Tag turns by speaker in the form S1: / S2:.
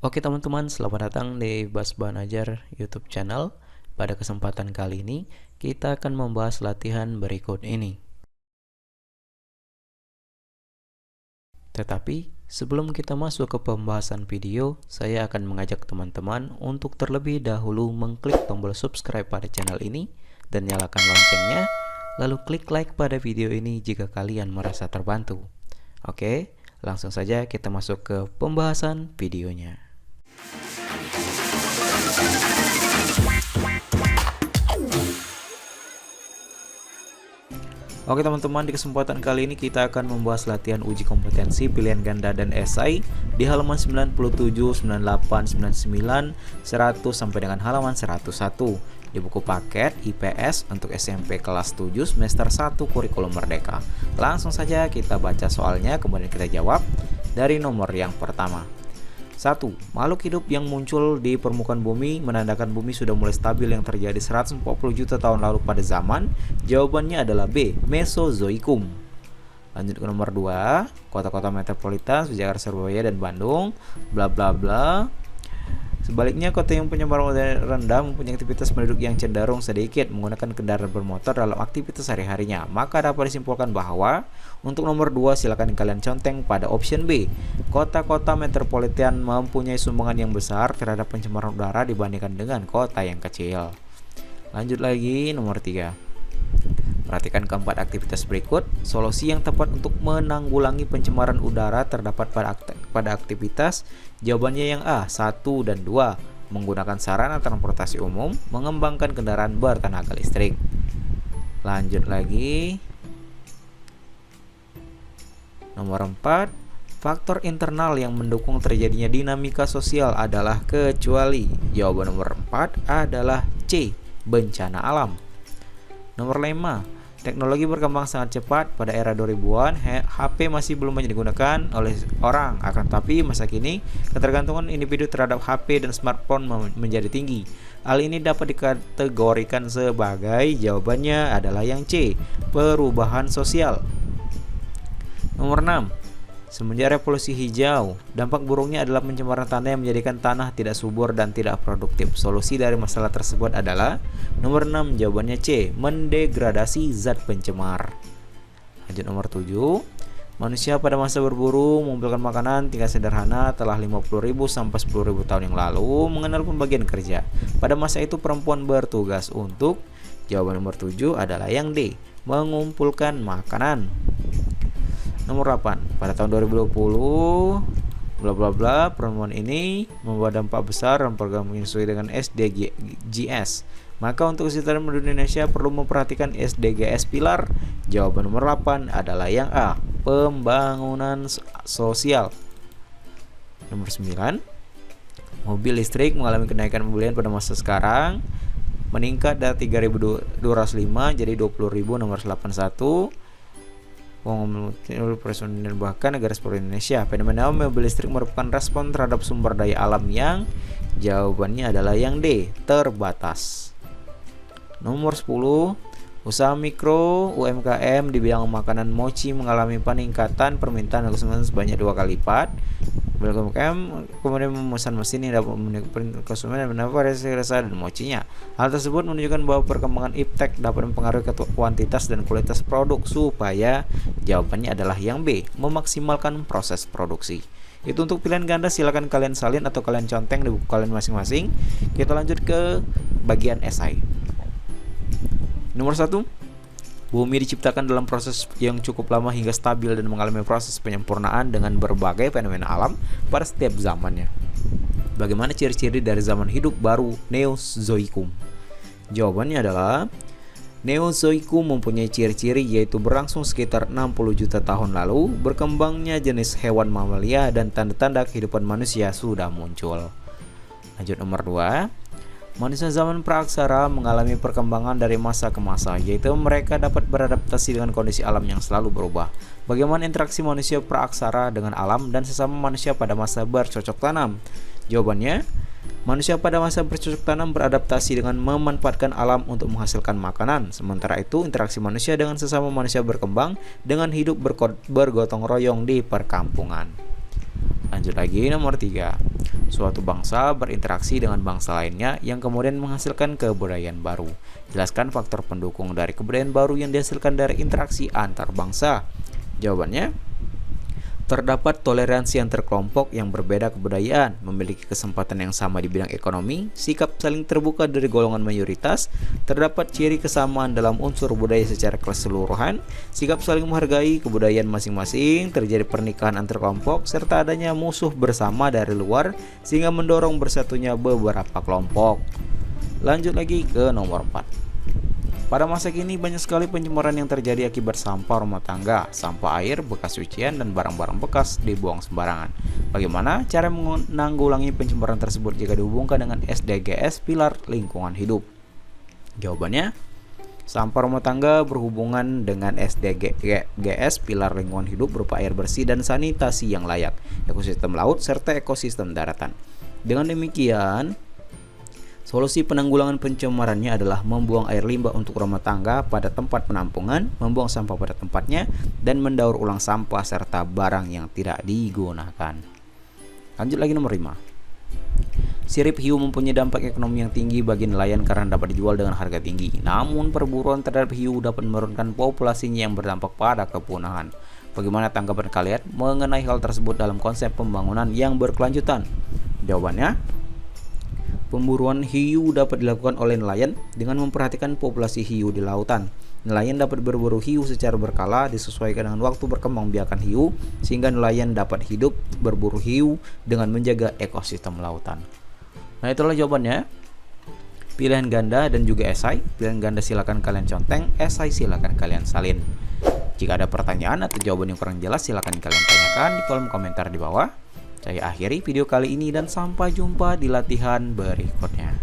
S1: Oke teman-teman, selamat datang di Basban Ajar YouTube channel. Pada kesempatan kali ini, kita akan membahas latihan berikut ini. Tetapi, sebelum kita masuk ke pembahasan video, saya akan mengajak teman-teman untuk terlebih dahulu mengklik tombol subscribe pada channel ini dan nyalakan loncengnya, lalu klik like pada video ini jika kalian merasa terbantu. Oke, langsung saja kita masuk ke pembahasan videonya. Oke teman-teman, di kesempatan kali ini kita akan membahas latihan uji kompetensi pilihan ganda dan esai di halaman 97, 98, 99, 100 sampai dengan halaman 101 di buku paket IPS untuk SMP kelas 7 semester 1 kurikulum merdeka. Langsung saja kita baca soalnya, kemudian kita jawab dari nomor yang pertama. 1. Makhluk hidup yang muncul di permukaan bumi menandakan bumi sudah mulai stabil yang terjadi 140 juta tahun lalu pada zaman. Jawabannya adalah B. Mesozoikum. Lanjut ke nomor 2. Kota-kota metropolitan Jakarta, Surabaya, dan Bandung bla bla bla. Sebaliknya, kota yang penyebaran udara rendah mempunyai aktivitas penduduk yang cenderung sedikit menggunakan kendaraan bermotor dalam aktivitas sehari-harinya. Maka dapat disimpulkan bahwa untuk nomor 2 silakan kalian conteng pada option B. Kota-kota metropolitan mempunyai sumbangan yang besar terhadap pencemaran udara dibandingkan dengan kota yang kecil. Lanjut lagi nomor 3. Perhatikan keempat aktivitas berikut. Solusi yang tepat untuk menanggulangi pencemaran udara terdapat pada aktivitas. Jawabannya yang A, 1 dan 2. Menggunakan sarana transportasi umum, mengembangkan kendaraan bertenaga listrik. Lanjut lagi. Nomor 4. Faktor internal yang mendukung terjadinya dinamika sosial adalah kecuali. Jawaban nomor 4 adalah C, bencana alam. Nomor 5. Teknologi berkembang sangat cepat. Pada era 2000-an, HP masih belum banyak digunakan oleh orang. Akan tetapi, masa kini, ketergantungan individu terhadap HP dan smartphone menjadi tinggi. Hal ini dapat dikategorikan sebagai, jawabannya adalah yang C, perubahan sosial. Nomor 6. Semenjak revolusi hijau, dampak buruknya adalah pencemaran tanah yang menjadikan tanah tidak subur dan tidak produktif. Solusi dari masalah tersebut adalah nomor 6, jawabannya C, mendegradasi zat pencemar. Lanjut nomor 7. Manusia pada masa berburu mengumpulkan makanan tingkat sederhana telah 50.000 sampai 10.000 tahun yang lalu mengenal pembagian kerja. Pada masa itu perempuan bertugas untuk, jawaban nomor 7 adalah yang D, mengumpulkan makanan. Nomor 8. Pada tahun 2020 bla bla bla, pertemuan ini membawa dampak besar dalam program sesuai dengan SDGs. Maka untuk kesejahteraan penduduk Indonesia perlu memperhatikan SDGs pilar. Jawaban nomor 8 adalah yang A, pembangunan sosial. Nomor 9. Mobil listrik mengalami kenaikan pembelian pada masa sekarang meningkat dari 3.205 jadi 20.000. Nomor 81. Presiden bahkan negara seperti Indonesia. Fenomena mobil listrik merupakan respon terhadap sumber daya alam yang, jawabannya adalah yang D, terbatas. Nomor 10. Usaha mikro UMKM di bidang makanan mochi mengalami peningkatan permintaan konsumen sebanyak 2 kali lipat. UMKM kemudian memesan mesin yang dapat memenuhi konsumen dan menambah rasa dan mochinya. Hal tersebut menunjukkan bahwa perkembangan iptek dapat mempengaruhi kuantitas dan kualitas produk supaya, jawabannya adalah yang B, memaksimalkan proses produksi. Itu untuk pilihan ganda, silakan kalian salin atau kalian conteng di buku kalian masing-masing. Kita lanjut ke bagian esai. Nomor 1. Bumi diciptakan dalam proses yang cukup lama hingga stabil dan mengalami proses penyempurnaan dengan berbagai fenomena alam pada setiap zamannya. Bagaimana ciri-ciri dari zaman hidup baru Neozoikum? Jawabannya adalah Neozoikum mempunyai ciri-ciri yaitu berlangsung sekitar 60 juta tahun lalu, berkembangnya jenis hewan mamalia dan tanda-tanda kehidupan manusia sudah muncul. Lanjut nomor 2. Manusia zaman praaksara mengalami perkembangan dari masa ke masa, yaitu mereka dapat beradaptasi dengan kondisi alam yang selalu berubah. Bagaimana interaksi manusia praaksara dengan alam dan sesama manusia pada masa bercocok tanam? Jawabannya, manusia pada masa bercocok tanam beradaptasi dengan memanfaatkan alam untuk menghasilkan makanan. Sementara itu, interaksi manusia dengan sesama manusia berkembang dengan hidup bergotong royong di perkampungan. Lanjut lagi nomor 3. Suatu bangsa berinteraksi dengan bangsa lainnya yang kemudian menghasilkan kebudayaan baru. Jelaskan faktor pendukung dari kebudayaan baru yang dihasilkan dari interaksi antar bangsa. Jawabannya, terdapat toleransi antar kelompok yang berbeda kebudayaan, memiliki kesempatan yang sama di bidang ekonomi, sikap saling terbuka dari golongan mayoritas, terdapat ciri kesamaan dalam unsur budaya secara keseluruhan, sikap saling menghargai kebudayaan masing-masing, terjadi pernikahan antar kelompok, serta adanya musuh bersama dari luar sehingga mendorong bersatunya beberapa kelompok. Lanjut lagi ke nomor 4. Pada masa kini banyak sekali pencemaran yang terjadi akibat sampah rumah tangga, sampah air, bekas cucian, dan barang-barang bekas dibuang sembarangan. Bagaimana cara menanggulangi pencemaran tersebut jika dihubungkan dengan SDGs pilar lingkungan hidup? Jawabannya, sampah rumah tangga berhubungan dengan SDGs pilar lingkungan hidup berupa air bersih dan sanitasi yang layak, ekosistem laut, serta ekosistem daratan. Dengan demikian, solusi penanggulangan pencemarannya adalah membuang air limbah untuk rumah tangga pada tempat penampungan, membuang sampah pada tempatnya, dan mendaur ulang sampah serta barang yang tidak digunakan. Lanjut lagi nomor 5. Sirip hiu mempunyai dampak ekonomi yang tinggi bagi nelayan karena dapat dijual dengan harga tinggi. Namun perburuan terhadap hiu dapat menurunkan populasinya yang berdampak pada kepunahan. Bagaimana tanggapan kalian mengenai hal tersebut dalam konsep pembangunan yang berkelanjutan? Jawabannya, pemburuan hiu dapat dilakukan oleh nelayan dengan memperhatikan populasi hiu di lautan. Nelayan dapat berburu hiu secara berkala disesuaikan dengan waktu berkembangbiakan hiu sehingga nelayan dapat hidup berburu hiu dengan menjaga ekosistem lautan. Nah, itulah jawabannya. Pilihan ganda dan juga esai. Pilihan ganda silakan kalian conteng, esai silakan kalian salin. Jika ada pertanyaan atau jawaban yang kurang jelas silakan kalian tanyakan di kolom komentar di bawah. Saya akhiri video kali ini dan sampai jumpa di latihan berikutnya.